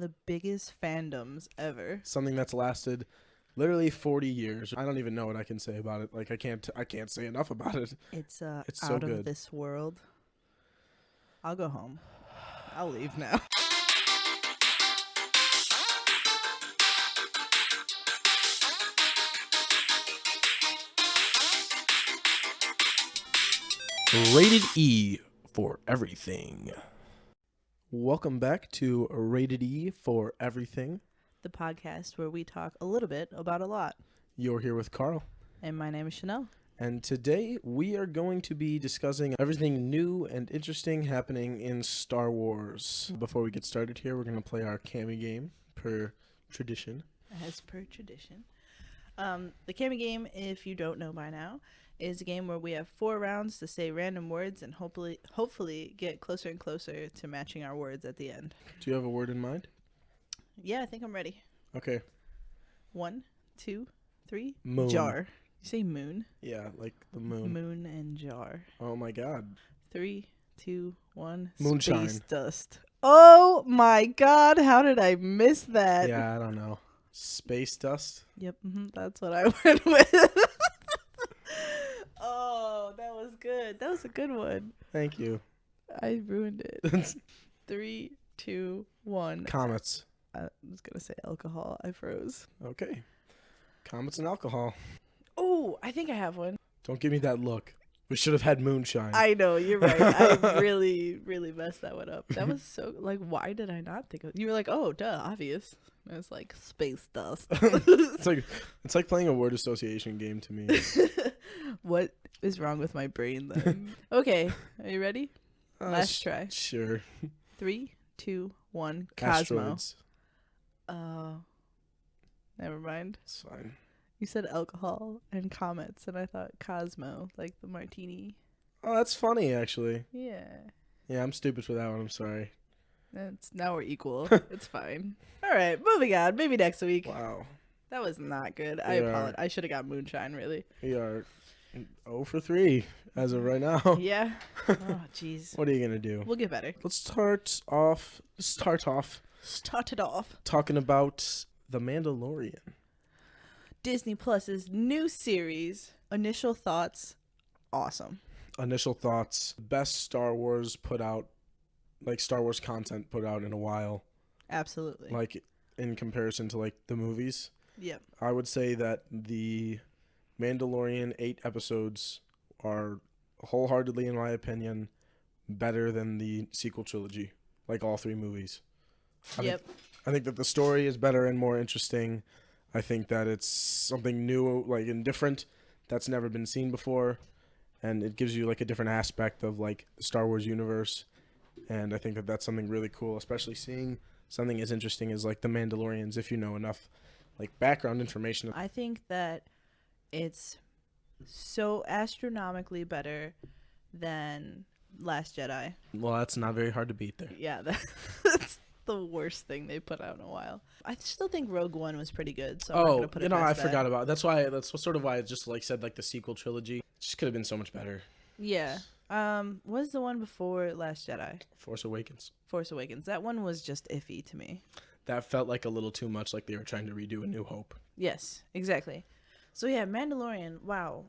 the biggest fandoms ever. Something that's lasted literally 40 years. I don't even know what I can say about it. Like I can't say enough about it. It's so out of good. this world. I'll go home. I'll leave now. Rated E for everything. Welcome back to Rated E for everything. The podcast where we talk a little bit about a lot. You're here with Carl. And my name is Chanel. And today we are going to be discussing everything new and interesting happening in Star Wars. Before we get started here, we're going to play our Cammy game per tradition. As per tradition. The Cammy game, if you don't know by now, is a game where we have 4 rounds to say random words and hopefully get closer and closer to matching our words at the end. Do you have a word in mind? Yeah, I think I'm ready. Okay. 1, 2, 3. Moon. Jar. You say moon? Yeah, like the moon. Moon and jar. Oh my god. 3, 2, 1. Moonshine. Space dust. Oh my god, how did I miss that? Yeah, I don't know. Space dust? Yep, that's what I went with. Oh, that was good. That was a good one. Thank you. I ruined it. 3, 2, 1. Comets. I was going to say alcohol. I froze. Okay. Comets and alcohol. Oh, I think I have one. Don't give me that look. We should have had moonshine. I know, you're right. I really, really messed that one up. That was so, like, why did I not think of it? You were like, oh, duh, obvious. And it's like, space dust. It's like playing a word association game to me. What is wrong with my brain then? Okay, are you ready? Last try. Sure. 3, 2, 1. Cosmo. Asteroids. Never mind. It's fine. You said alcohol and comets, and I thought Cosmo, like the martini. Oh, that's funny, actually. Yeah. Yeah, I'm stupid for that one. I'm sorry. Now we're equal. It's fine. All right, moving on. Maybe next week. Wow. That was not good. I apologize. I should have got moonshine, really. We are 0 for 3 as of right now. Yeah. Oh, jeez. What are you going to do? We'll get better. Let's start off Start it off. talking about The Mandalorian. Disney Plus's new series. Initial thoughts. Awesome. Initial thoughts. Best Star Wars Star Wars content put out in a while. Absolutely. Like, in comparison to, like, the movies. Yep. I would say that the Mandalorian 8 episodes are wholeheartedly, in my opinion, better than the sequel trilogy. Like, all 3 movies. I think that the story is better and more interesting. I think that it's something new, like, and different that's never been seen before. And it gives you, like, a different aspect of, like, the Star Wars universe. And I think that that's something really cool, especially seeing something as interesting as, like, the Mandalorians, if you know enough, like, background information. I think that it's so astronomically better than Last Jedi. Well, that's not very hard to beat there. Yeah, that's the worst thing they put out in a while. I still think Rogue One was pretty good, so I'm not gonna put it past forgot about it. That's sort of why I just, like, said, like, the sequel trilogy. It just could have been so much better. Yeah. What was the one before Last Jedi? Force Awakens. Force Awakens. That one was just iffy to me. That felt like a little too much like they were trying to redo A New Hope. Yes, exactly. So yeah, Mandalorian, wow.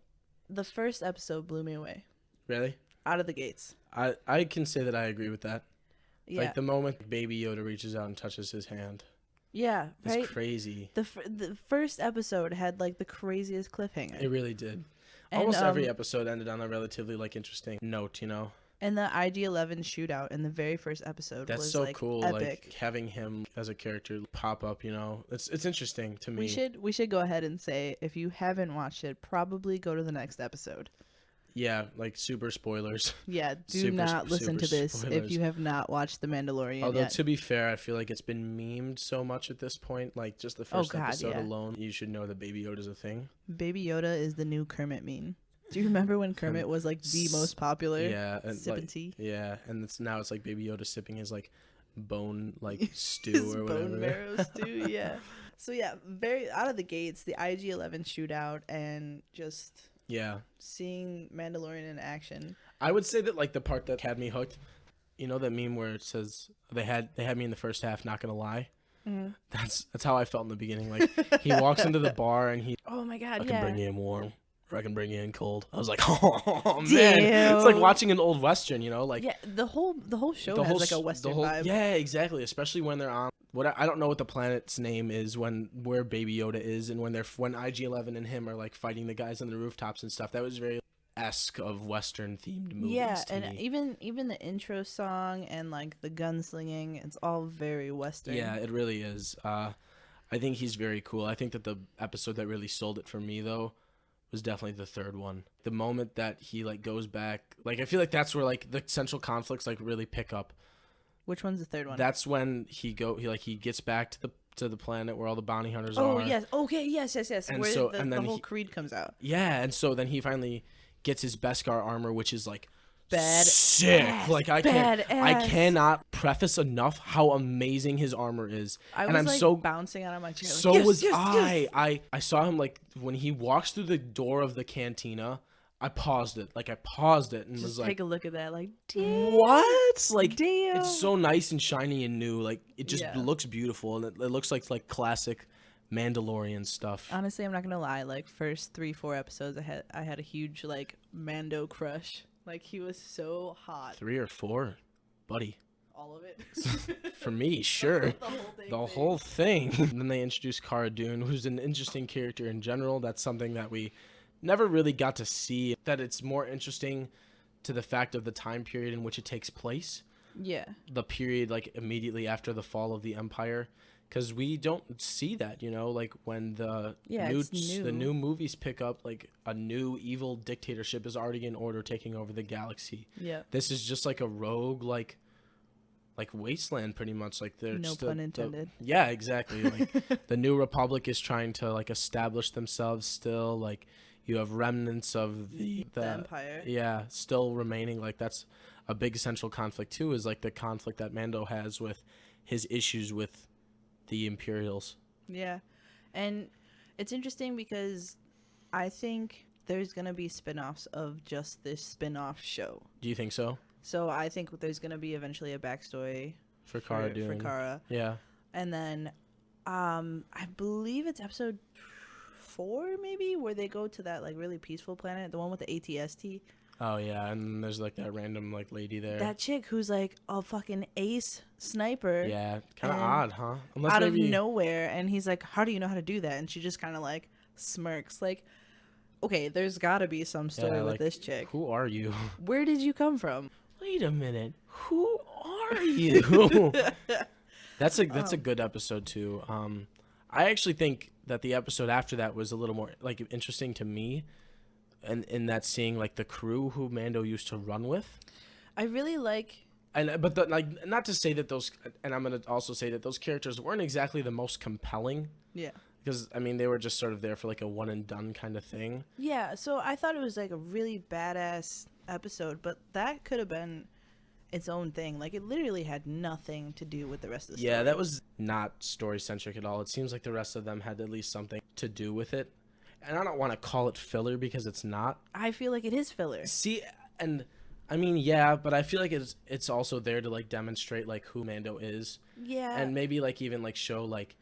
The first episode blew me away. Really? Out of the gates. I can say that I agree with that. Yeah. Like, the moment Baby Yoda reaches out and touches his hand. Yeah, right? It's crazy. The first episode had, like, the craziest cliffhanger. It really did. And, almost every episode ended on a relatively, like, interesting note, you know? And the IG-11 shootout in the very first episode was so, like, cool. epic. Like, having him as a character pop up, you know? It's interesting to me. We should go ahead and say, if you haven't watched it, probably go to the next episode. Yeah, like, super spoilers. Yeah, do not listen to this spoilers. If you have not watched The Mandalorian Although, yet. to be fair, I feel like it's been memed so much at this point. Like, just the first episode alone, you should know that Baby Yoda's a thing. Baby Yoda is the new Kermit meme. Do you remember when Kermit was, like, the most popular? Yeah. And sipping like, tea? Yeah, and now it's like Baby Yoda sipping his, like, bone, like, stew or whatever. Bone marrow stew, yeah. So, yeah, very out of the gates, the IG-11 shootout and just... Yeah. Seeing Mandalorian in action. I would say that, like, the part that had me hooked, you know that meme where it says they had me in the first half, not gonna lie? That's how I felt in the beginning. Like he walks into the bar and he, Oh my god, I yeah. can bring you in warm, or I can bring you in cold. I was like, oh man, Damn. it's like watching an old western, you know, like Yeah, the whole show has like a western vibe. Yeah, exactly. Especially when they're on I don't know what the planet's name is where Baby Yoda is, and when IG-11 and him are like fighting the guys on the rooftops and stuff. That was very esque of western themed movies. Yeah, to and me. even the intro song and like the gunslinging, it's all very western. Yeah, it really is. I think he's very cool. I think that the episode that really sold it for me though was definitely the third one. The moment that he like goes back, like I feel like that's where like the central conflicts like really pick up. Which one's the third one? That's when he gets back to the planet where all the bounty hunters are. Oh yes, okay, yes. And where so the whole creed comes out. Yeah, and so then he finally gets his Beskar armor, which is like Bad sick. ass, Like I cannot preface enough how amazing his armor is. I'm so bouncing out of my chair. So like, was yes. I saw him like when he walks through the door of the cantina. I paused it and Just was like, take a look at that. Like, damn. what? Like, damn. It's so nice and shiny and new. Like, it just Yeah. looks beautiful, and it looks like classic Mandalorian stuff. Honestly, I'm not gonna lie. Like, first 3-4 episodes, I had a huge like Mando crush. Like, he was so hot. 3 or 4, buddy. All of it. For me, sure. The whole thing. Then they introduced Cara Dune, who's an interesting character in general. That's something that we never really got to see. That it's more interesting to the fact of the time period in which it takes place. Yeah. The period like immediately after the fall of the Empire. Because we don't see that, you know, like when the new movies pick up, like a new evil dictatorship is already in order taking over the galaxy. Yeah. This is just like a rogue, like wasteland, pretty much. Like they're No pun intended. Yeah, exactly. Like the New Republic is trying to like establish themselves still. Like you have remnants of the Empire. Yeah, still remaining. Like that's a big central conflict too. Is like the conflict that Mando has with his issues with the Imperials. Yeah. And it's interesting because I think there's going to be spin-offs of just this spin-off show. Do you think so? So I think there's going to be eventually a backstory for Cara Dune. For Cara. Yeah. And then I believe it's episode 4 maybe where they go to that like really peaceful planet, the one with the ATST. Oh yeah, and there's like that random like lady there. That chick who's like a fucking ace sniper. Yeah, kind of odd, huh? Unless out of nowhere, and he's like, "How do you know how to do that?" And she just kind of like smirks, like, "Okay, there's got to be some story with this chick. Who are you? Where did you come from? Wait a minute, who are you?" That's a good episode too. I actually think that the episode after that was a little more like interesting to me. And in that seeing like the crew who Mando used to run with, I really like. But not to say that those, and I'm gonna also say that those characters weren't exactly the most compelling. Yeah. Because I mean they were just sort of there for like a one and done kind of thing. Yeah. So I thought it was like a really badass episode, but that could have been its own thing. Like it literally had nothing to do with the rest of the story. Yeah, that was not story centric at all. It seems like the rest of them had at least something to do with it. And I don't want to call it filler because it's not. I feel like it is filler. See, and I mean, yeah, but I feel like it's also there to like demonstrate like who Mando is. Yeah. And maybe like even like show like.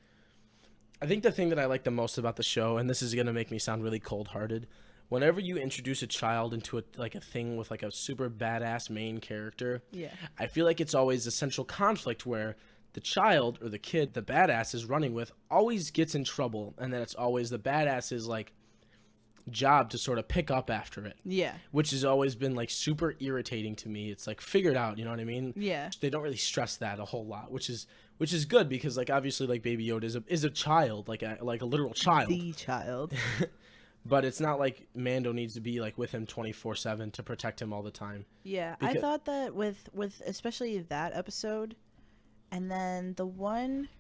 I think the thing that I like the most about the show, and this is gonna make me sound really cold-hearted, whenever you introduce a child into a thing with like a super badass main character, yeah, I feel like it's always a central conflict where the child or the kid the badass is running with always gets in trouble, and then it's always the badass's like job to sort of pick up after it. Yeah. Which has always been like super irritating to me. It's like figured out, you know what I mean? Yeah. They don't really stress that a whole lot, which is good because like obviously like Baby Yoda is a child, like a literal child. The child. But it's not like Mando needs to be like with him 24/7 to protect him all the time. Yeah, I thought that with especially that episode. And then the one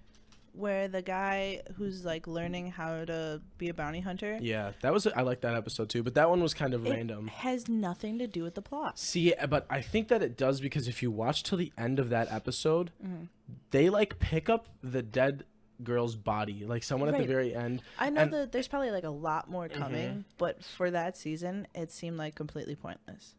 where the guy who's like learning how to be a bounty hunter. Yeah, I like that episode too, but that one was kind of random. It has nothing to do with the plot. See, but I think that it does because if you watch till the end of that episode, they like pick up the dead girl's body, like someone at the very end. I know that there's probably like a lot more coming, but for that season, it seemed like completely pointless.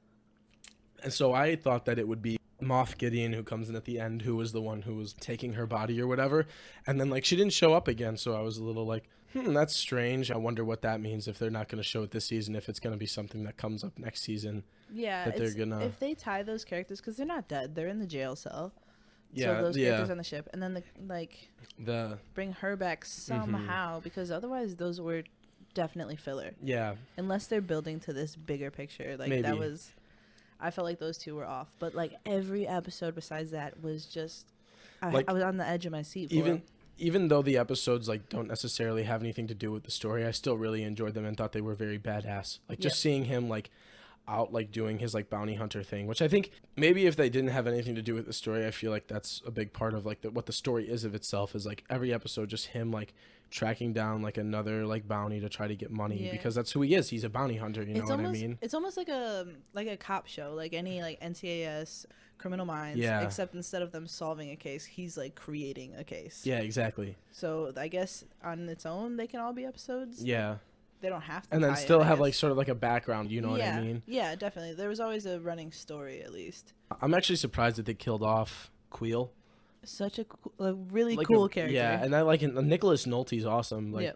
And so I thought that it would be Moff Gideon, who comes in at the end, who was the one who was taking her body or whatever, and then like she didn't show up again, so I was a little like, that's strange. I wonder what that means if they're not going to show it this season, if it's going to be something that comes up next season. Yeah, that they're gonna, if they tie those characters, because they're not dead, they're in the jail cell. Yeah, so those characters on the ship, and then the bring her back somehow, because otherwise those were definitely filler. Yeah, unless they're building to this bigger picture, like maybe. that was. I felt like those two were off, but like every episode besides that was just, I was on the edge of my seat. Even though the episodes like don't necessarily have anything to do with the story, I still really enjoyed them and thought they were very badass. Like just seeing him like out like doing his like bounty hunter thing, which I think maybe if they didn't have anything to do with the story, I feel like that's a big part of like what the story is of itself, is like every episode just him like tracking down like another like bounty to try to get money, because that's who he is. He's a bounty hunter, you know what I mean? It's almost like a cop show, like any like NCIS, Criminal Minds, except instead of them solving a case, he's like creating a case. Yeah, exactly. So I guess on its own they can all be episodes. Yeah, they don't have to, and then still have like sort of like a background, you know what I mean? Yeah, definitely. There was always a running story, at least. I'm actually surprised that they killed off Queel. Such a really like cool character. Yeah, and I like him. Nicholas Nolte's awesome. Like,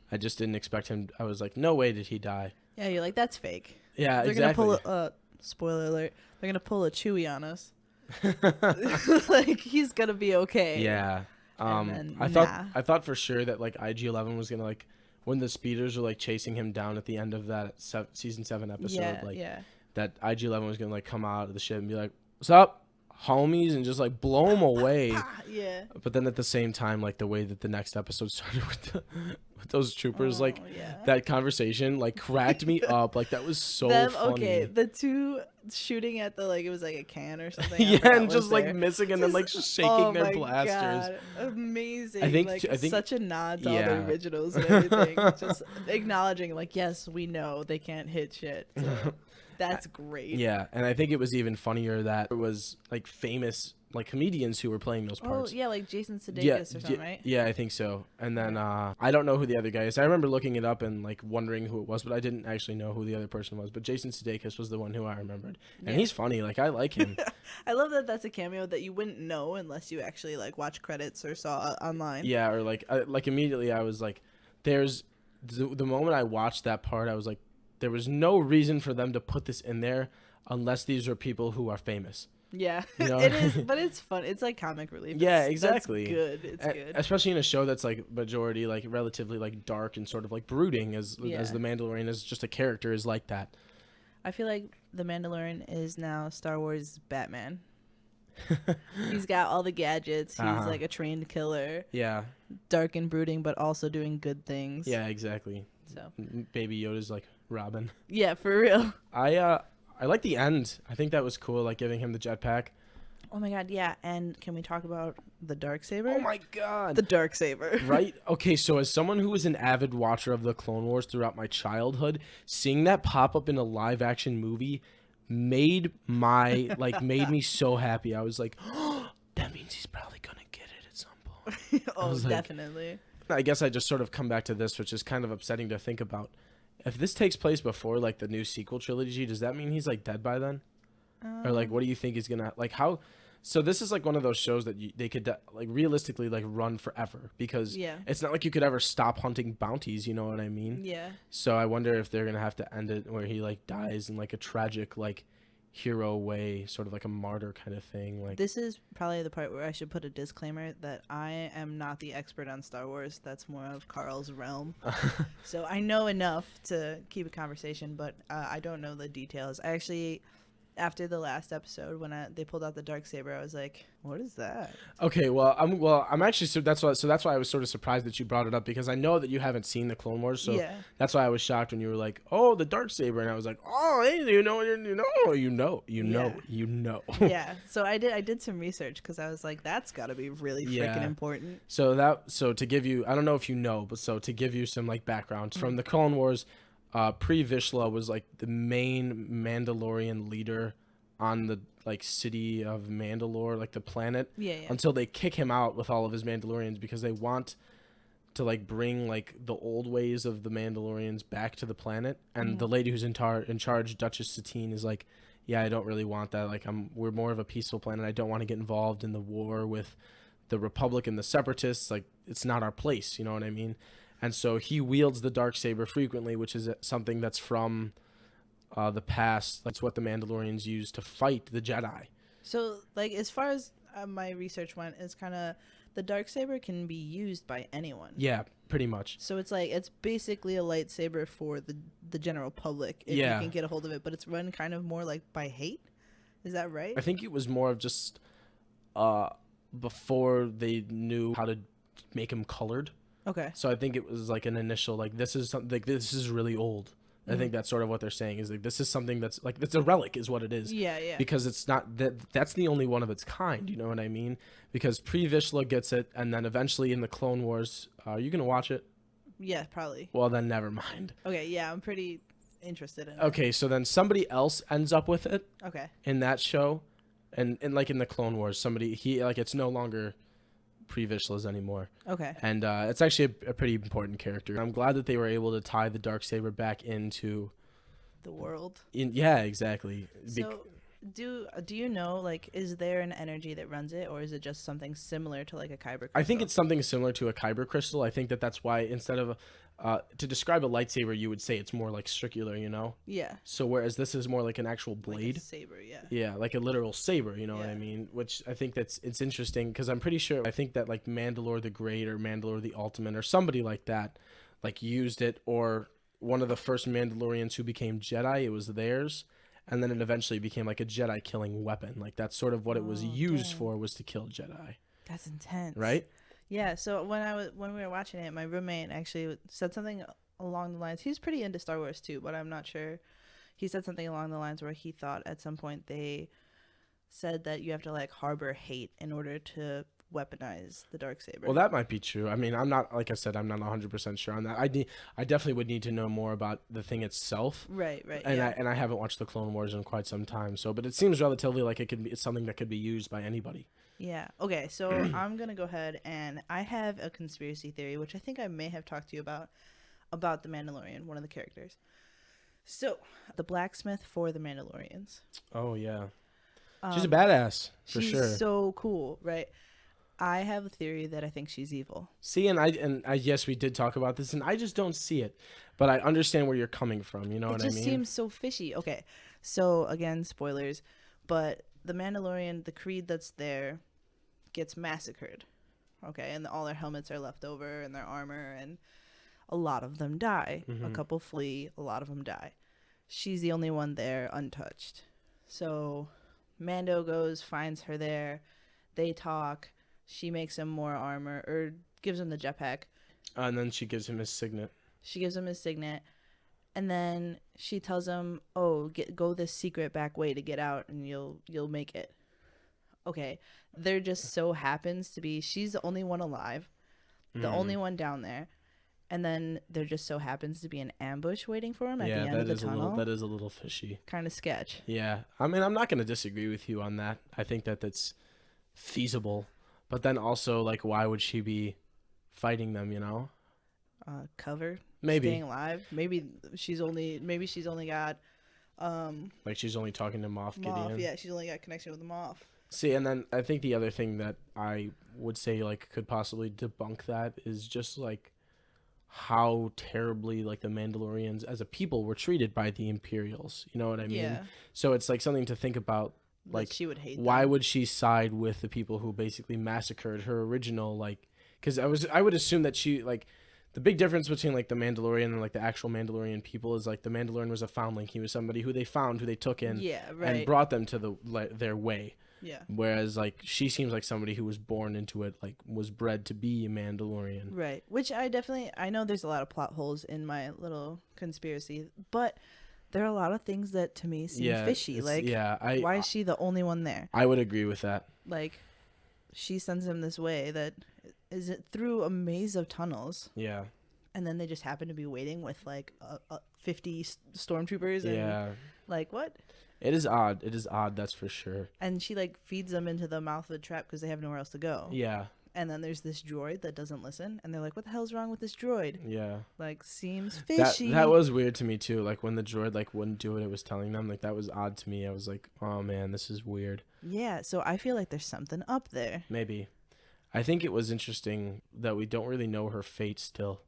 I just didn't expect him. I was like, no way did he die. Yeah, you're like, that's fake. Yeah, they're exactly. Gonna pull spoiler alert. They're gonna pull a Chewie on us. Like he's gonna be okay. Yeah. I thought for sure that like IG-11 was gonna like, when the speeders were like chasing him down at the end of that season 7 episode, that IG-11 was gonna like come out of the ship and be like, "What's up, homies?" and just like blow him away. Yeah. But then at the same time, like the way that the next episode started with those troopers, that conversation like cracked me up. Like that was so funny. Okay, the two shooting at the like, it was like a can or something. And just like missing and then like shaking their blasters. God. Amazing. I think such a nod to all the originals and everything. Just acknowledging like, yes, we know they can't hit shit. So. That's great. Yeah, and I think it was even funnier that it was like famous like comedians who were playing those parts. Oh yeah, like Jason Sudeikis or something, right? Yeah, I think so. And then I don't know who the other guy is. I remember looking it up and like wondering who it was, but I didn't actually know who the other person was. But Jason Sudeikis was the one who I remembered, and he's funny. Like I like him. I love that that's a cameo that you wouldn't know unless you actually like watch credits or saw online. Yeah, or like immediately I was like, there's the moment I watched that part, I was like, there was no reason for them to put this in there unless these are people who are famous. Yeah, you know? It is, but it's fun. It's like comic relief. Yeah, exactly. That's good. It's good. Especially in a show that's like majority like relatively like dark and sort of like brooding, as the Mandalorian is just a character is like that. I feel like the Mandalorian is now Star Wars Batman. He's got all the gadgets. He's like a trained killer. Yeah. Dark and brooding, but also doing good things. Yeah, exactly. So Baby Yoda's like Robin. Yeah, for real. I like the end. I think that was cool, like giving him the jetpack. Oh my god, yeah. And can we talk about the Darksaber? Oh my god. The Darksaber. Right? Okay, so as someone who was an avid watcher of the Clone Wars throughout my childhood, seeing that pop up in a live action movie made me so happy. I was like, oh, that means he's probably gonna get it at some point. Oh, definitely. I guess I just sort of come back to this, which is kind of upsetting to think about. If this takes place before like the new sequel trilogy, does that mean he's like dead by then? Or like, what do you think is gonna like how? So this is like one of those shows that they could like realistically like run forever, because it's not like you could ever stop hunting bounties. You know what I mean? Yeah. So I wonder if they're gonna have to end it where he like dies in like a tragic like hero way, sort of like a martyr kind of thing. Like, this is probably the part where I should put a disclaimer that I am not the expert on Star Wars. That's more of Carl's realm. So I know enough to keep a conversation, but I don't know the details. I actually, after the last episode when they pulled out the Darksaber, I was like, what is that? Okay, I'm actually that's why I was sort of surprised that you brought it up, because I know that you haven't seen the Clone Wars, so that's why I was shocked when you were like, oh, the Darksaber, and I was like, oh, hey, you know. Yeah, so I did some research, because I was like, that's got to be really freaking important. So to give you, I don't know if you know, but so to give you some like background from the Clone Wars. Pre-Vishla was like the main Mandalorian leader on the like city of Mandalore, like the planet, until they kick him out with all of his Mandalorians, because they want to like bring like the old ways of the Mandalorians back to the planet. And the lady who's in charge, Duchess Satine, is like, yeah, I don't really want that. Like, we're more of a peaceful planet. I don't want to get involved in the war with the Republic and the Separatists. Like, it's not our place, you know what I mean? And so he wields the Darksaber frequently, which is something that's from the past. That's what the Mandalorians use to fight the Jedi. So, like, as far as my research went, it's kind of the Darksaber can be used by anyone. Yeah, pretty much. So it's like it's basically a lightsaber for the general public if you can get a hold of it, but it's run kind of more like by hate. Is that right? I think it was more of just before they knew how to make him colored. Okay. So I think it was like an initial like this is something like this is really old. I think that's sort of what they're saying is like this is something that's like it's a relic is what it is. Yeah, yeah. Because it's not that's the only one of its kind, you know what I mean? Because Pre-Vishla gets it, and then eventually in the Clone Wars, are you gonna watch it? Yeah, probably. Well, then never mind. Okay, yeah, I'm pretty interested in it. Okay, so then somebody else ends up with it. Okay. In that show, and like in the Clone Wars, somebody it's no longer Pre-Vishla's anymore. Okay. And it's actually a pretty important character. I'm glad that they were able to tie the Darksaber back into the world. Yeah, exactly. So do you know, like, is there an energy that runs it, or is it just something similar to like a kyber crystal? I think it's something similar to a kyber crystal. I think that's why instead of to describe a lightsaber, you would say it's more like circular, you know? Yeah. So whereas this is more like an actual blade. Like a saber, yeah. Yeah, like a literal saber, you know what I mean? Which I think it's interesting because I'm pretty sure I think that like Mandalore the Great or Mandalore the Ultimate or somebody like that like used it, or one of the first Mandalorians who became Jedi, it was theirs. And then it eventually became like a Jedi killing weapon. Like that's sort of what it was used for, was to kill Jedi. That's intense. Right? Yeah, so when we were watching it, my roommate actually said something along the lines. He's pretty into Star Wars too, but I'm not sure. He said something along the lines where he thought at some point they said that you have to like harbor hate in order to weaponize the Darksaber. Well, that might be true. I mean, I'm not, like I said, I'm not 100% sure on that. I definitely would need to know more about the thing itself. Right. And I haven't watched the Clone Wars in quite some time. So, but it seems relatively like it's something that could be used by anybody. Yeah. Okay. So I'm gonna go ahead and I have a conspiracy theory, which I think I may have talked to you about the Mandalorian, one of the characters. So the blacksmith for the Mandalorians. Oh yeah, she's a badass for sure. She's so cool, right? I have a theory that I think she's evil. See, and I yes, we did talk about this, and I just don't see it, but I understand where you're coming from. You know what I mean? It just seems so fishy. Okay, so again, spoilers, but the Mandalorian, the Creed that's there, gets massacred. Okay, and all their helmets are left over, and their armor, and a lot of them die. Mm-hmm. A couple flee. A lot of them die. She's the only one there untouched. So Mando goes, finds her there. They talk. She makes him more armor, or gives him the jetpack. And then she gives him his signet. And then she tells him, "Oh, go this secret back way to get out, and you'll make it." Okay, there just so happens to be she's the only one alive, the only one down there, and then there just so happens to be an ambush waiting for him at the end of the tunnel. That is a little fishy. Kind of sketch. Yeah, I mean, I'm not going to disagree with you on that. I think that's feasible. But then also, like, why would she be fighting them, you know? Cover. Maybe. Staying alive. Maybe she's only got... like, she's only talking to Moff Gideon. Yeah, she's only got connection with Moff. See, and then I think the other thing that I would say, like, could possibly debunk that is just, like, how terribly, like, the Mandalorians as a people were treated by the Imperials. You know what I mean? Yeah. So it's, like, something to think about. Like, she would hate why them. would she side with the people who basically massacred her original, like, because I would assume that she, like, the big difference between, like, the Mandalorian and, like, the actual Mandalorian people is, like, the Mandalorian was a foundling. He was somebody who they found, who they took in, and brought them to their way. Yeah. Whereas, like, she seems like somebody who was born into it, like, was bred to be a Mandalorian. Right. Which I know there's a lot of plot holes in my little conspiracy, but there are a lot of things that to me seem fishy. Like, why is she the only one there? I would agree with that. Like, she sends him this way that is it through a maze of tunnels. Yeah. And then they just happen to be waiting with like 50 stormtroopers. And, like, what? It is odd. That's for sure. And she like feeds them into the mouth of the trap because they have nowhere else to go. Yeah. and then there's this droid that doesn't listen, and they're like, what the hell's wrong with this droid? Yeah. Like, seems fishy. That was weird to me too. Like when the droid like wouldn't do what it was telling them, like that was odd to me. I was like, oh man, this is weird. Yeah, so I feel like there's something up there. Maybe. I think it was interesting that we don't really know her fate still.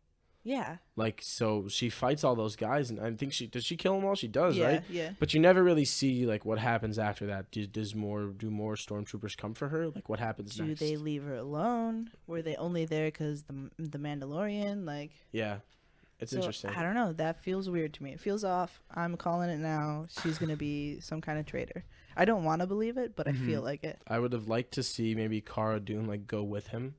Yeah. Like, so she fights all those guys, and I think does she kill them all? She does, Yeah, right? yeah. But you never really see like what happens after that. Do more stormtroopers come for her? Like, what happens next? Do they leave her alone? Were they only there because the Mandalorian? Like, yeah, it's interesting. I don't know. That feels weird to me. It feels off. I'm calling it now. She's gonna be some kind of traitor. I don't want to believe it, but I feel like it. I would have liked to see maybe Cara Dune like go with him.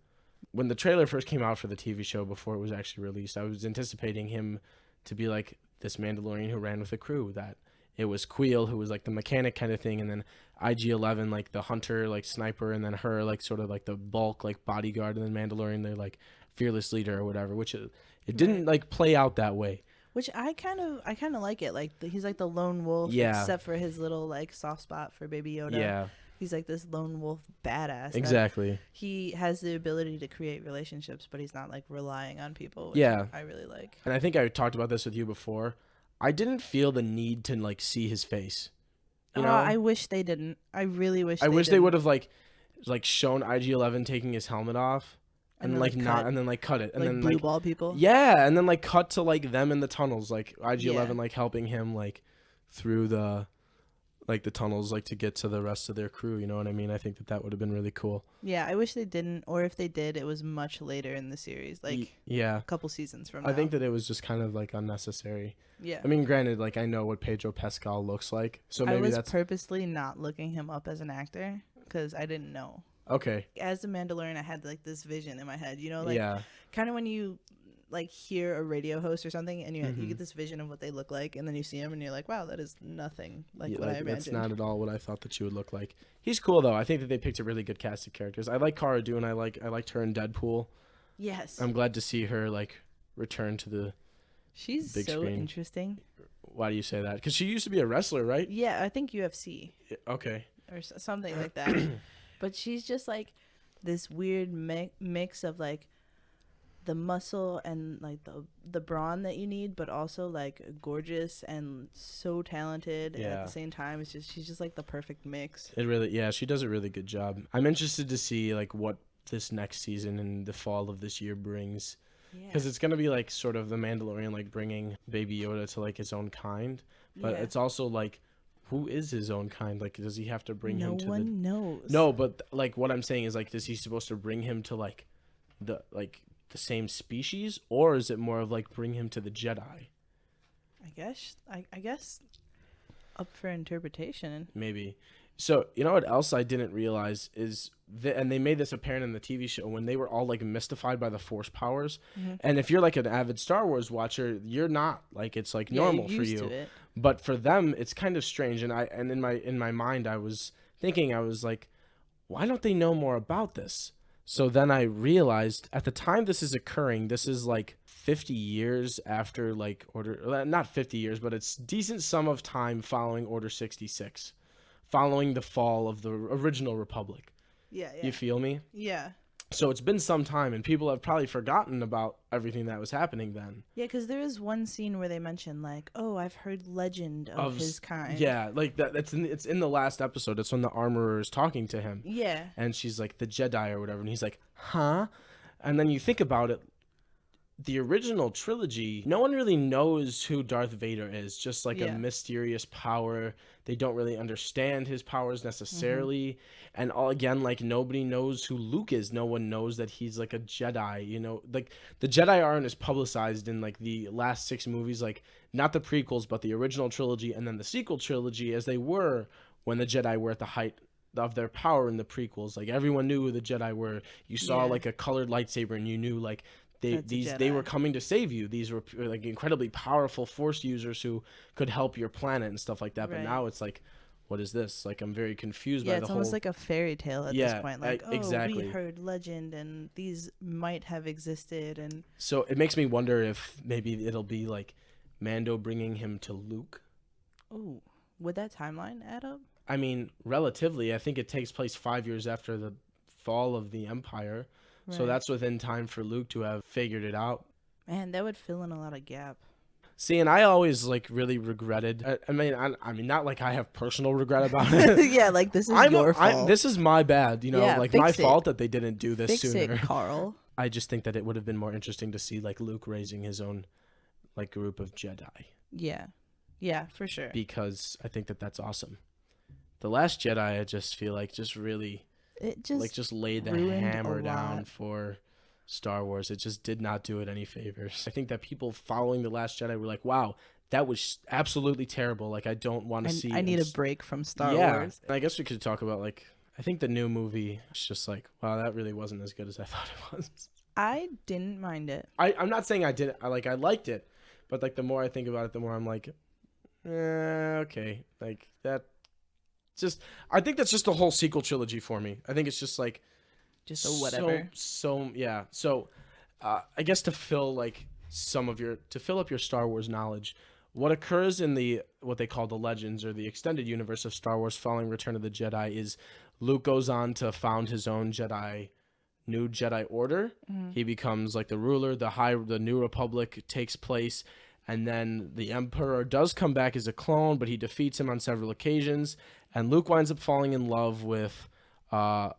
When the trailer first came out for the TV show before it was actually released, I was anticipating him to be like this Mandalorian who ran with the crew. That it was Queel who was like the mechanic kind of thing, and then IG-11 like the hunter like sniper, and then her like sort of like the bulk like bodyguard, and then Mandalorian they're like fearless leader or whatever. Which it didn't like play out that way. Which I kind of like it. Like he's like the lone wolf, Yeah. except for his little like soft spot for Baby Yoda. Yeah, He's like this lone wolf badass. exactly. He has the ability to create relationships, but he's not like relying on people. Which Yeah. I really like. And I think I talked about this with you before. I didn't feel the need to like see his face. You know, I wish they didn't. I really wish. I wish they didn't. would have like shown IG-11 taking his helmet off, and then, like like, not, cut- and then like cut it, and like then blue like ball people. yeah, and then like cut to like them in the tunnels, like IG-11 Yeah. like helping him like through the like the tunnels like to get to the rest of their crew. You know what I mean? I think that would have been really cool. Yeah, I wish they didn't, or if they did, it was much later in the series, like Yeah. a couple seasons from I now. think that it was just kind of like unnecessary. Yeah. I mean, granted, like I know what Pedro Pascal looks like, so I maybe was that's purposely not looking him up as an actor because I didn't know. okay. As the Mandalorian, I had like this vision in my head, you know, like Yeah. kind of when you like hear a radio host or something and you Mhm. get this vision of what they look like, and then you see him and you're like, wow, that is nothing like Yeah, what I imagined. that's not at all what I thought that she would look like. He's cool though. I think that they picked a really good cast of characters. I like Cara Dune. I liked her in Deadpool. Yes. I'm glad to see her like return to the. She's big so screen. interesting. Why do you say that? Because she used to be a wrestler, right? Yeah, I think UFC Okay. or something like that. But she's just like this weird mix of like the muscle and like the brawn that you need, but also like gorgeous and so talented and at Yeah. the same time. It's just she's just like the perfect mix. She does a really good job. I'm interested to see like what this next season and the fall of this year brings. Because it's gonna be like sort of the Mandalorian like bringing Baby Yoda to like his own kind, but it's also like, who is his own kind? Like, does he have to bring him to no one knows. No, but like what I'm saying is like, is he supposed to bring him to like the same species, or is it more of like bring him to the Jedi? I guess up for interpretation. Maybe. So you know what else I didn't realize is and they made this apparent in the TV show when they were all like mystified by the Force powers. Mm-hmm. And if you're like an avid Star Wars watcher, you're not like it's like normal you're for used you. to it. But for them, it's kind of strange. And in my mind, I was thinking, I was like, why don't they know more about this? So then I realized at the time this is occurring, this is like 50 years after like not 50 years, but it's decent sum of time following Order 66, following the fall of the original Republic. Yeah. You feel me? Yeah. So it's been some time, and people have probably forgotten about everything that was happening then. Yeah, because there is one scene where they mention like, "Oh, I've heard legend of his kind." Yeah, like that. It's in the last episode. It's when the armorer is talking to him. Yeah. And she's like the Jedi or whatever, and he's like, "Huh?" And then you think about it. The original trilogy, no one really knows who Darth Vader is. Just like a mysterious power. They don't really understand his powers necessarily. And all again, like nobody knows who Luke is. No one knows that he's like a Jedi. You know, like the Jedi aren't as publicized in like the last 6 movies, like not the prequels, but the original trilogy and then the sequel trilogy, as they were when the Jedi were at the height of their power in the prequels. Like everyone knew who the Jedi were. You saw like a colored lightsaber, and you knew like they were coming to save you. These were like incredibly powerful Force users who could help your planet and stuff like that. But now it's like, what is this? Like I'm very confused by the whole. Yeah, it's almost like a fairy tale at this point. Like, exactly. We heard legend, and these might have existed, and so it makes me wonder if maybe it'll be like Mando bringing him to Luke. Oh, would that timeline add up? I mean, relatively. I think it takes place 5 years after the fall of the Empire. So Right. that's within time for Luke to have figured it out. Man, that would fill in a lot of gap. See, and I always like really regretted. I mean, not like I have personal regret about it. Yeah, like this is your fault. This is my bad, Yeah, like my fix it. fault that they didn't do this Fix sooner. it, Carl. I just think that it would have been more interesting to see like Luke raising his own like group of Jedi, Yeah. Yeah, for sure. because I think that that's awesome. The Last Jedi, I just feel like just really It just like just laid the ruined a hammer down lot. for Star Wars. It just did not do it any favors. I think that people following The Last Jedi were like, wow, that was absolutely terrible. Like, I don't want to see I need a it. break from Star Yeah. Wars. And I guess we could talk about like, I think the new movie is just like, wow, that really wasn't as good as I thought it was. I didn't mind it. I'm not saying I didn't. I liked it, but like the more I think about it, the more I'm like, okay, like that. Just I think that's just the whole sequel trilogy for me. I think it's just like Just a whatever. So yeah. So I guess to fill up your Star Wars knowledge, what occurs in what they call the Legends or the extended universe of Star Wars following Return of the Jedi is Luke goes on to found his own new Jedi Order. Mhm. He becomes like the ruler. The New Republic takes place, and then the Emperor does come back as a clone, but he defeats him on several occasions. And Luke winds up falling in love with a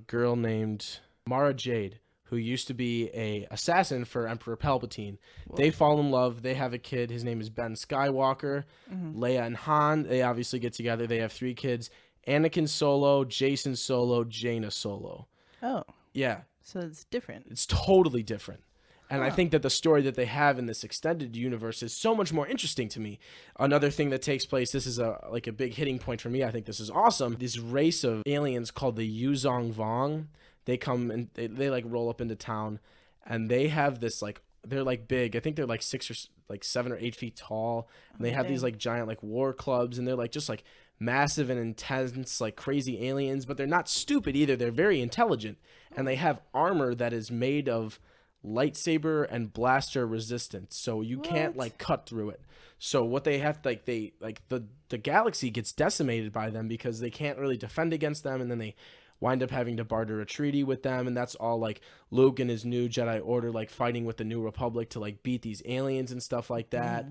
girl named Mara Jade, who used to be a assassin for Emperor Palpatine. Whoa. They fall in love. They have a kid. His name is Ben Skywalker. Mhm. Leia and Han, they obviously get together. They have 3 kids: Anakin Solo, Jason Solo, Jaina Solo. Oh, Yeah, so it's different. it's totally different. And I Huh. think that the story that they have in this extended universe is so much more interesting to me. Another thing that takes place, this is a big hitting point for me. I think this is awesome. This race of aliens called the Yuzong Vong, they come and they like roll up into town, and they have this like, they're like big. I think they're like 7 or 8 feet tall, and they have these dang. like giant like war clubs, and they're like just like massive and intense, like crazy aliens, but they're not stupid either. They're very intelligent, and they have armor that is made of lightsaber and blaster resistance, so you can't What? like cut through it. So what they have the galaxy gets decimated by them because they can't really defend against them, and then they wind up having to barter a treaty with them, and that's all like Luke and his new Jedi Order like fighting with the New Republic to like beat these aliens and stuff like that.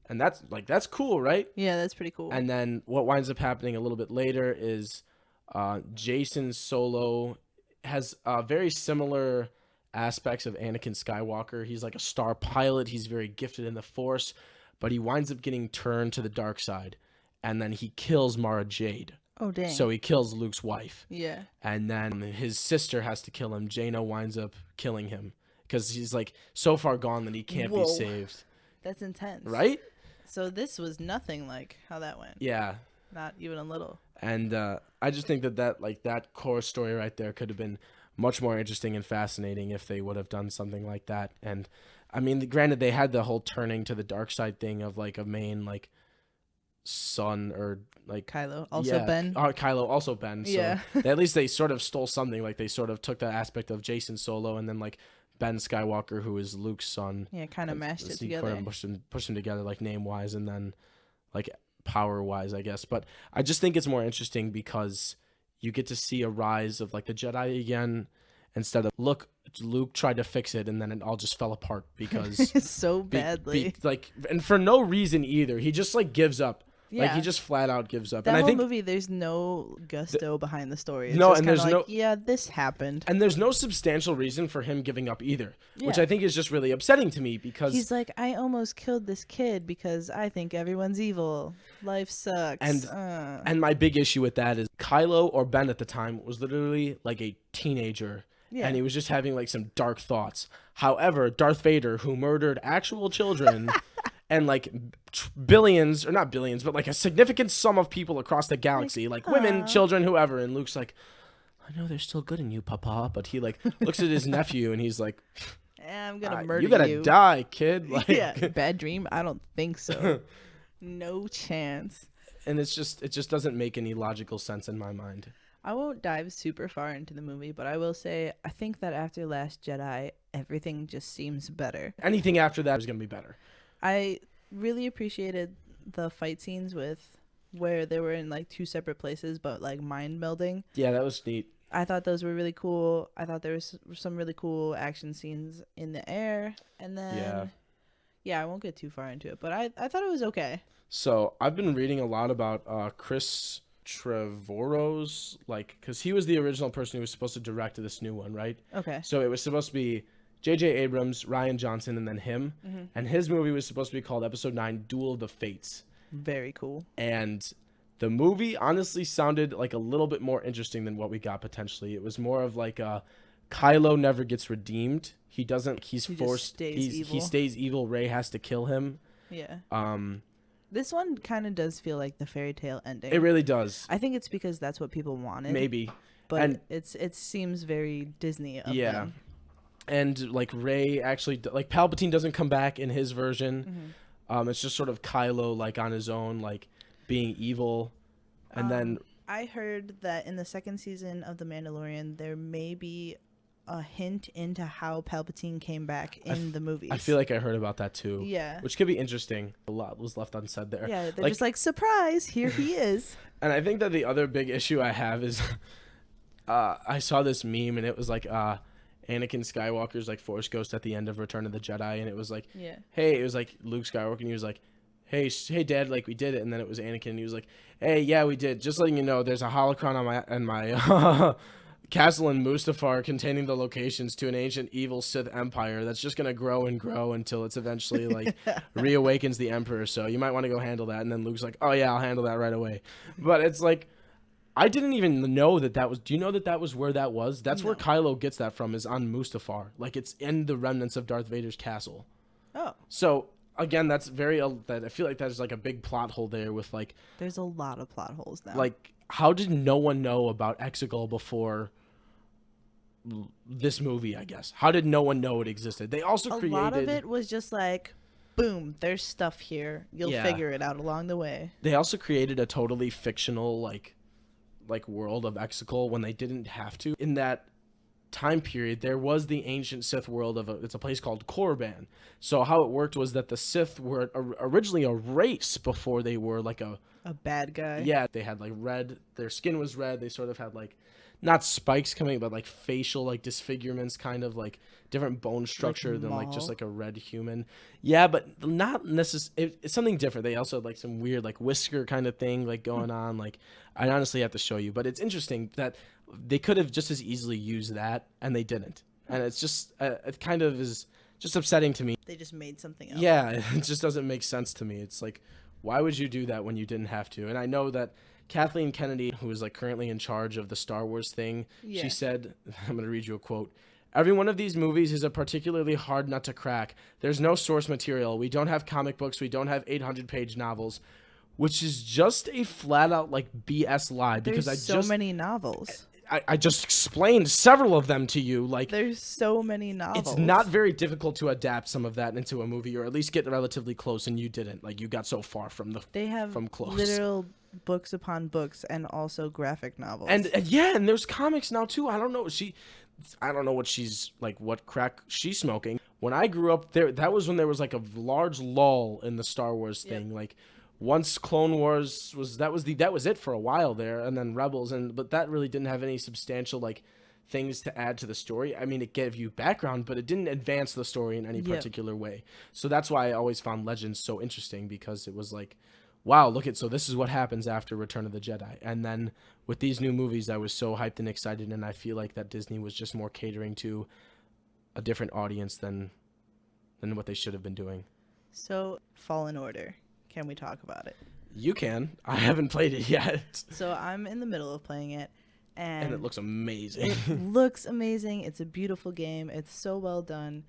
And that's cool, right? Yeah, that's pretty cool. And then what winds up happening a little bit later is Jason Solo has very similar aspects of Anakin Skywalker. He's like a star pilot. He's very gifted in the Force, but he winds up getting turned to the dark side, and then he kills Mara Jade. Oh, dang. So he kills Luke's wife, yeah. and then his sister has to kill him. Jaina winds up killing him because he's like so far gone that he can't be Whoa. saved. That's intense. Right? So this was nothing like how that went. Yeah. Not even a little. And I just think that core story right there could have been much more interesting and fascinating if they would have done something like that. And I mean, granted, they had the whole turning to the dark side thing of like a main like son or like Kylo. Also Ben. Kylo, also Ben. So Yeah. at least they sort of stole something. Like they sort of took that aspect of Jason Solo and then like Ben Skywalker, who is Luke's son. Yeah, kind of mashed it He together. sort of pushed them together like name wise and then like power wise, I guess. But I just think it's more interesting because you get to see a rise of like the Jedi again, instead of Luke tried to fix it and then it all just fell apart because so badly. and for no reason either. He just like gives up. Yeah. Like he just flat out gives up. That And I whole think movie, there's no gusto behind the story. It's No, just and kinda there's like, no- yeah, this happened. and there's no substantial reason for him giving up either, which Yeah. I think is just really upsetting to me because He's like, I almost killed this kid because I think everyone's evil. Life sucks. And my big issue with that is Kylo, or Ben at the time, was literally like a teenager. Yeah. And he was just having like some dark thoughts. However, Darth Vader, who murdered actual children and like billions, or not billions, but like a significant sum of people across the galaxy, like women, aw. children, whoever. And Luke's like, I know there's still good in you, Papa. But he like looks at his nephew and he's like, I'm gonna murder you gotta die, kid. Like, yeah, bad dream? I don't think so. No chance. And it just doesn't make any logical sense in my mind. I won't dive super far into the movie, but I will say I think that after Last Jedi, everything just seems better. Anything after that is gonna be better. I really appreciated the fight scenes with where they were in like 2 separate places, but like mind melding. Yeah, that was neat. I thought those were really cool. I thought there was some really cool action scenes in the air. And then, yeah, I won't get too far into it, but I thought it was okay. So I've been reading a lot about Chris Trevorrow's, like, because he was the original person who was supposed to direct this new one, right? Okay. So it was supposed to be J.J. Abrams, Rian Johnson, and then him. Mm-hmm. And his movie was supposed to be called Episode 9, Duel of the Fates. Very cool. And the movie honestly sounded like a little bit more interesting than what we got potentially. It was more of like Kylo never gets redeemed. He's forced. He stays evil. Rey has to kill him. Yeah. This one kind of does feel like the fairy tale ending. It really does. I think it's because that's what people wanted. Maybe. But and it seems very Disney of yeah. them. And like Rey actually, like Palpatine doesn't come back in his version. Mm-hmm. It's just sort of Kylo like on his own, like being evil. And then I heard that in the second season of The Mandalorian, there may be a hint into how Palpatine came back in the movies. I feel like I heard about that too. Yeah. Which could be interesting. A lot was left unsaid there. Yeah, they're just like, surprise, here he is. And I think that the other big issue I have is I saw this meme and it was like Anakin Skywalker's like Force Ghost at the end of Return of the Jedi, and it was like, hey, it was like Luke Skywalker, and he was like, hey Dad, like we did it, and then it was Anakin, and he was like, hey, yeah, we did. Just letting you know, there's a holocron on my castle in Mustafar containing the locations to an ancient evil Sith empire that's just gonna grow and grow until it's eventually like reawakens the Emperor. So you might want to go handle that. And then Luke's like, oh yeah, I'll handle that right away. But it's like, I didn't even know that was. Do you know that was where that was? That's where Kylo gets that from, is on Mustafar. Like it's in the remnants of Darth Vader's castle. Oh. So again, that's very. That I feel like there's like a big plot hole there with like. There's a lot of plot holes now. Like, how did no one know about Exegol before this movie? I guess. How did no one know it existed? They also created. A lot of it was just like, boom, there's stuff here. You'll figure it out along the way. They also created a totally fictional like world of Exegol when they didn't have to. In that time period, there was the ancient Sith world it's a place called Korriban. So how it worked was that the Sith were originally a race before they were like a bad guy. Yeah, they had like red, their skin was red. They sort of had like not spikes coming, but like facial like disfigurements, kind of like different bone structure like than like just like a red human. Yeah, but not necessarily. It's something different. They also had like some weird like whisker kind of thing like going on. Like I honestly have to show you, but it's interesting that they could have just as easily used that and they didn't. And it's just it kind of is just upsetting to me. They just made something else. Yeah, it just doesn't make sense to me. It's like, why would you do that when you didn't have to? And I know that Kathleen Kennedy, who is like currently in charge of the Star Wars thing, she said, I'm going to read you a quote. Every one of these movies is a particularly hard nut to crack. There's no source material. We don't have comic books. We don't have 800-page novels, which is just a flat out like BS lie. Because there's so many novels. I just explained several of them to you. Like, there's so many novels. It's not very difficult to adapt some of that into a movie, or at least get relatively close, and you didn't. Like, you got so far from close. Literal books upon books and also graphic novels. And and there's comics now too. I don't know what she's like, what crack she's smoking. When I grew up, that was when there was like a large lull in the Star Wars thing. Like, once Clone Wars that was it for a while there, and then Rebels, but that really didn't have any substantial like things to add to the story. I mean, it gave you background, but it didn't advance the story in any particular way. So that's why I always found Legends so interesting, because it was like, wow, so this is what happens after Return of the Jedi. And then with these new movies, I was so hyped and excited, and I feel like that Disney was just more catering to a different audience than what they should have been doing. So, Fallen Order. Can we talk about it? You can. I haven't played it yet. So I'm in the middle of playing it. And it looks amazing. It looks amazing. It's a beautiful game. It's so well done.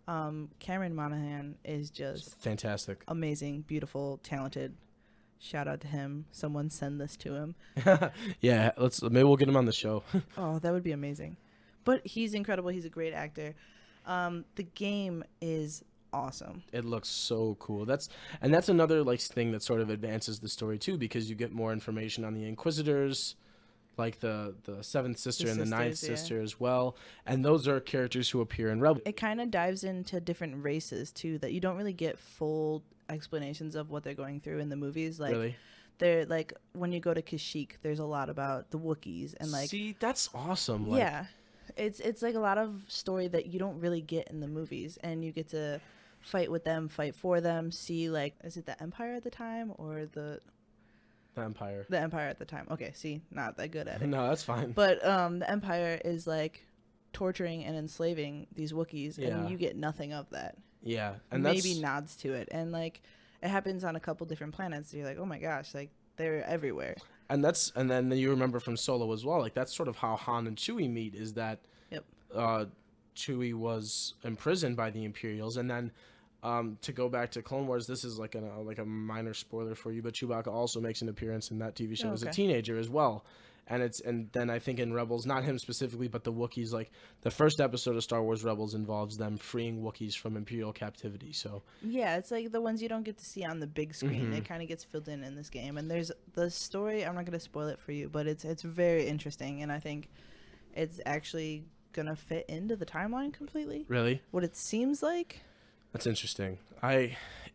Cameron Monaghan is just fantastic. Amazing, beautiful, talented. Shout out to him. Someone send this to him. Yeah, maybe we'll get him on the show. Oh, that would be amazing. But he's incredible. He's a great actor. The game is awesome. It looks so cool. That's another like thing that sort of advances the story too, because you get more information on the Inquisitors, like the seventh sister and the ninth sister as well, and those are characters who appear in Rebels. It kind of dives into different races too that you don't really get full explanations of what they're going through in the movies. Like, really? they're like when you go to Kashyyyk, there's a lot about the Wookiees and like See, that's awesome. yeah, it's like a lot of story that you don't really get in the movies, and you get to fight with them, fight for them, see like is it the Empire at the time or the Empire. The Empire at the time. Okay, see, not that good at it. No, that's fine. But the Empire is like torturing and enslaving these Wookiees, and you get nothing of that. Yeah, and maybe nods to it, and like it happens on a couple different planets. You're like, oh my gosh, like they're everywhere. And then you remember from Solo as well. Like that's sort of how Han and Chewie meet. Is that Chewie was imprisoned by the Imperials, and then to go back to Clone Wars, this is like a minor spoiler for you, but Chewbacca also makes an appearance in that TV show as a teenager as well. And then I think in Rebels, not him specifically, but the Wookiees, like the first episode of Star Wars Rebels involves them freeing Wookiees from Imperial captivity. So yeah, it's like the ones you don't get to see on the big screen. It kind of gets filled in this game. And there's the story. I'm not going to spoil it for you, but it's very interesting, and I think it's actually gonna fit into the timeline completely. Really? What it seems like. That's interesting.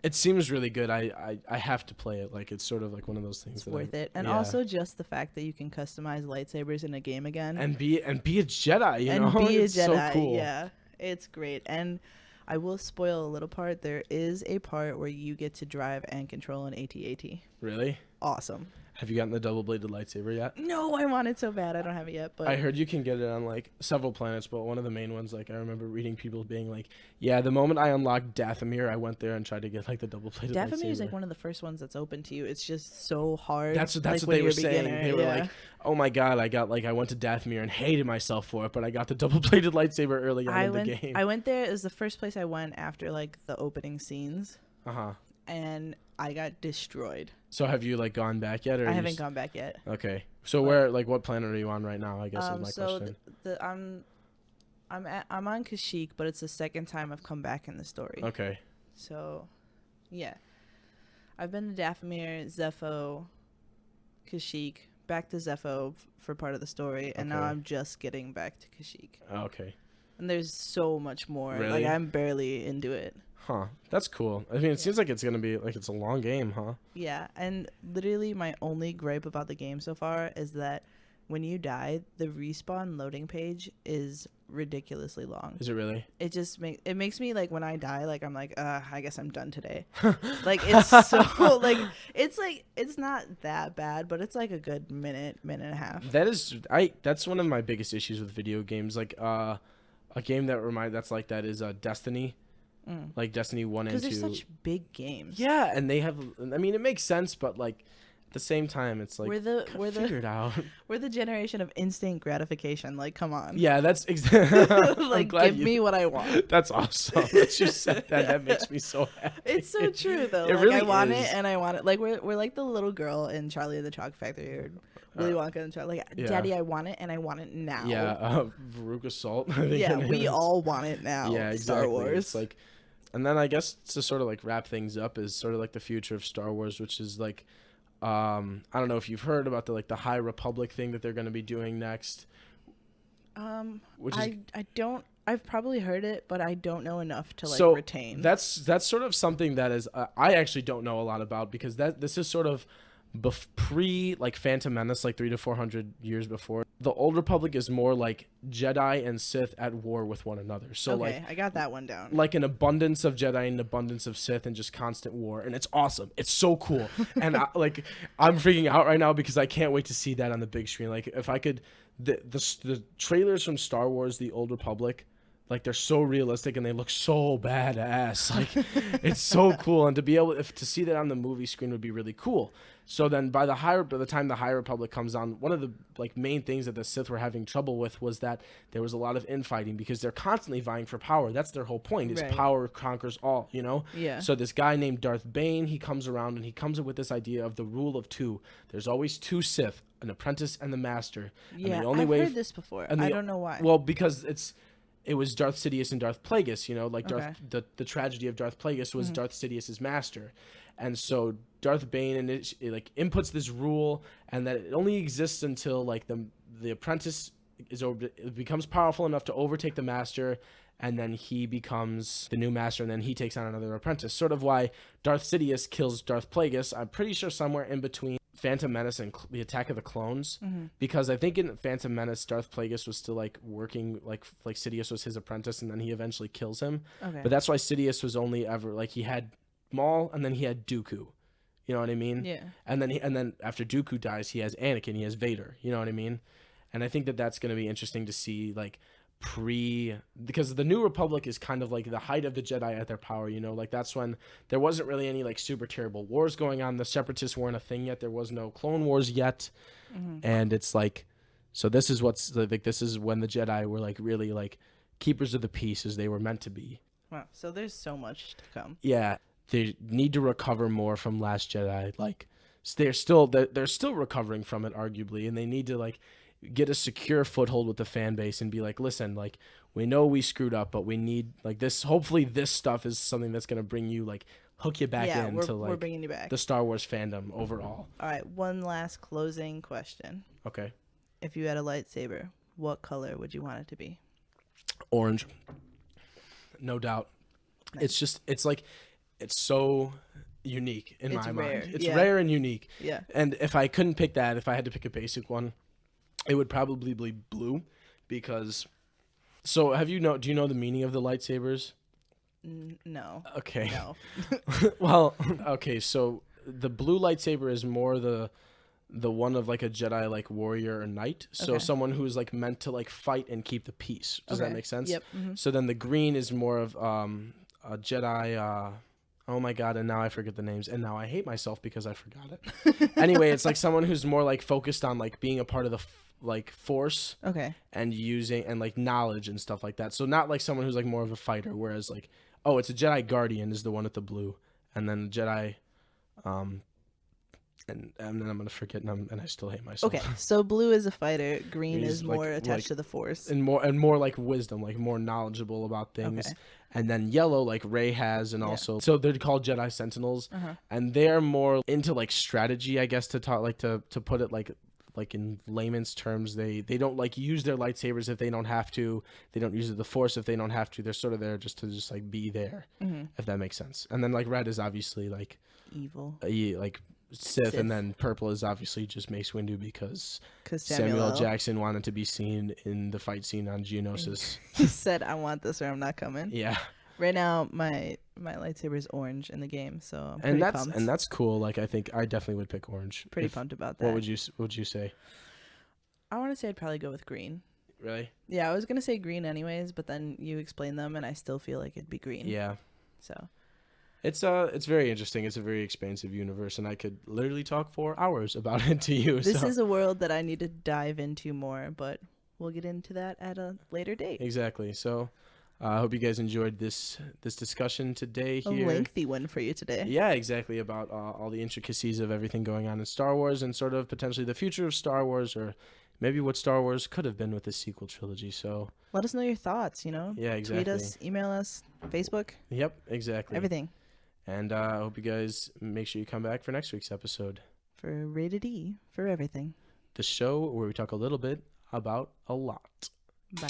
It seems really good. I have to play it. Like it's sort of like one of those things. It's worth it, and also just the fact that you can customize lightsabers in a game again, and be a Jedi. You know, and be a it's Jedi. So cool. Yeah, it's great. And I will spoil a little part. There is a part where you get to drive and control an AT-AT. Really? Awesome. Have you gotten the double-bladed lightsaber yet? No, I want it so bad. I don't have it yet. But I heard you can get it on like several planets, but one of the main ones, like I remember reading people being like, "Yeah, the moment I unlocked Dathomir, I went there and tried to get like the double-bladed lightsaber." Dathomir is like one of the first ones that's open to you. It's just so hard. That's like, what they were saying. They were like, "Oh my god, I went to Dathomir and hated myself for it, but I got the double-bladed lightsaber early on in the game." I went there. It was the first place I went after like the opening scenes. Uh-huh. And I got destroyed. So have you like gone back yet? Or I haven't gone back yet. Okay. So what planet are you on right now? I guess is my question. I'm on Kashyyyk, but it's the second time I've come back in the story. Okay. So, yeah, I've been to Dathomir, Zepho, Kashyyyk, back to Zepho for part of the story, and now I'm just getting back to Kashyyyk. Okay. And there's so much more. Really? Like I'm barely into it. Huh. That's cool. I mean, it seems like it's going to be like it's a long game, huh? Yeah, and literally my only gripe about the game so far is that when you die, the respawn loading page is ridiculously long. Is it really? It just makes me like when I die, like I'm like, I guess I'm done today. Like it's so it's not that bad, but it's like a good minute and a half. That's one of my biggest issues with video games. Like a game that's like that is Destiny. Like Destiny 1 and 2. Because they're such big games. Yeah, and they have. I mean, it makes sense, but like at the same time, it's like figure it out. We're the generation of instant gratification. Like, come on. Yeah, that's exactly. Like, give me what I want. That's awesome that you said that. That makes me so happy. It's so true though. It like, really I want is. it, and I want it. Like we're like the little girl in Charlie and the Chocolate Factory or Willy Wonka and Charlie. Like, Daddy, I want it, and I want it now. Yeah, Veruca Salt. Yeah, we all want it now. Yeah, exactly. Star Wars. It's like. And then I guess to sort of like wrap things up is sort of like the future of Star Wars, which is like, I don't know if you've heard about the High Republic thing that they're going to be doing next. I don't. I've probably heard it, but I don't know enough to retain. That's sort of something that is I actually don't know a lot about because this is sort of pre like Phantom Menace, like 300 to 400 years before. The Old Republic is more like Jedi and Sith at war with one another. So okay, I got that one down. Like an abundance of Jedi and an abundance of Sith and just constant war, and it's awesome. It's so cool, and I'm freaking out right now because I can't wait to see that on the big screen. Like if I could, the trailers from Star Wars: The Old Republic. Like they're so realistic and they look so badass. Like it's so cool, and to be able to see that on the movie screen would be really cool. So then by the time the High Republic comes on, one of the like main things that the Sith were having trouble with was that there was a lot of infighting because they're constantly vying for power. That's their whole point. Is power conquers all, you know? Yeah. So this guy named Darth Bane, he comes around and he comes up with this idea of the rule of two. There's always two Sith, an apprentice and the master. Yeah, and the only I've heard this before. I don't know why. Well, because it was Darth Sidious and Darth Plagueis, you know, like the tragedy of Darth Plagueis was Darth Sidious's master. And so Darth Bane inputs this rule, and that it only exists until like the apprentice becomes powerful enough to overtake the master, and then he becomes the new master, and then he takes on another apprentice. Sort of why Darth Sidious kills Darth Plagueis. I'm pretty sure somewhere in between Phantom Menace and the Attack of the Clones, Mm-hmm. because I think in Phantom Menace, Darth Plagueis was still like working, like Sidious was his apprentice, and then he eventually kills him. Okay. But that's why Sidious was only ever like he had Maul, and then he had Dooku. You know what I mean? Yeah. And then after Dooku dies, he has Anakin, he has Vader. You know what I mean? And I think that that's going to be interesting to see, like because the New Republic is kind of like the height of the Jedi at their power. You know, like that's when there wasn't really any like super terrible wars going on. The Separatists weren't a thing yet. There was no Clone Wars yet, and it's like, so this is what's like. This is when the Jedi were like really like keepers of the peace as they were meant to be. Wow. So there's so much to come. Yeah, they need to recover more from Last Jedi. Like they're still recovering from it, arguably, and they need to like get a secure foothold with the fan base and be like, listen, like we know we screwed up, but we need like this. Hopefully, this stuff is something that's gonna bring you like hook you back into we're bringing you back. the Star Wars fandom overall. All right. One last closing question. Okay, If you had a lightsaber, what color would you want it to be? orange, no doubt. Nice. It's so unique in It's my rare. mind. It's Yeah. rare and unique. Yeah. And if I couldn't pick that, if I had to pick a basic one, it would probably be blue, because. So do you know the meaning of the lightsabers? No. Okay. No. Well, okay. So the blue lightsaber is more the one of like a Jedi like warrior or knight. So Okay. someone who is like meant to like fight and keep the peace. Does that Okay. make sense? Yep. Mm-hmm. So then the green is more of a Jedi. Oh my god! And now I forget the names, and now I hate myself because I forgot it. Anyway, it's like someone who's more like focused on like being a part of the like force Okay. and using and like knowledge and stuff like that. So not like someone who's like more of a fighter. Whereas like, oh, it's a Jedi Guardian is the one with the blue, and then Jedi, and then I'm gonna forget, and I still hate myself. Okay. So blue is a fighter. Green Green is is, more like- attached like- to the Force. And more like wisdom, like more knowledgeable about things. Okay. And then yellow, like Rey has, and Yeah. also so they're called Jedi Sentinels, Uh-huh. and they're more into like strategy, I guess, to talk like to put it like in layman's terms. They don't like use their lightsabers if they don't have to. They don't use the Force if they don't have to. They're sort of there just to like be there, if that makes sense. And then like red is obviously like Evil. like Sith, Sith. and then purple is obviously just Mace Windu because Because Samuel L. L. Jackson wanted to be seen in the fight scene on Geonosis. He said, "I want this, or I'm not coming." Yeah, Right now, my lightsaber is orange in the game, so I'm pretty pumped. and that's cool. Like I think I definitely would pick orange. Pretty If- pumped about that. What would you say? I want to say I'd probably go with green. Really? Yeah, I was gonna say green anyways, but then you explain them, and I still feel like it'd be green. Yeah. So It's very interesting. It's a very expansive universe, and I could literally talk for hours about it to you. this so. is a world that I need to dive into more, but we'll get into that at a later date. Exactly. So I hope you guys enjoyed this discussion today A here. lengthy one for you today. Yeah, exactly, about all the intricacies of everything going on in Star Wars and sort of potentially the future of Star Wars, or maybe what Star Wars could have been with the sequel trilogy. So Let us know your thoughts. yeah, exactly. Tweet us, email us, Facebook, Yep, exactly. everything And I hope you guys make sure you come back for next week's episode. for Rated E for everything. The show where we talk a little bit about a lot. Bye.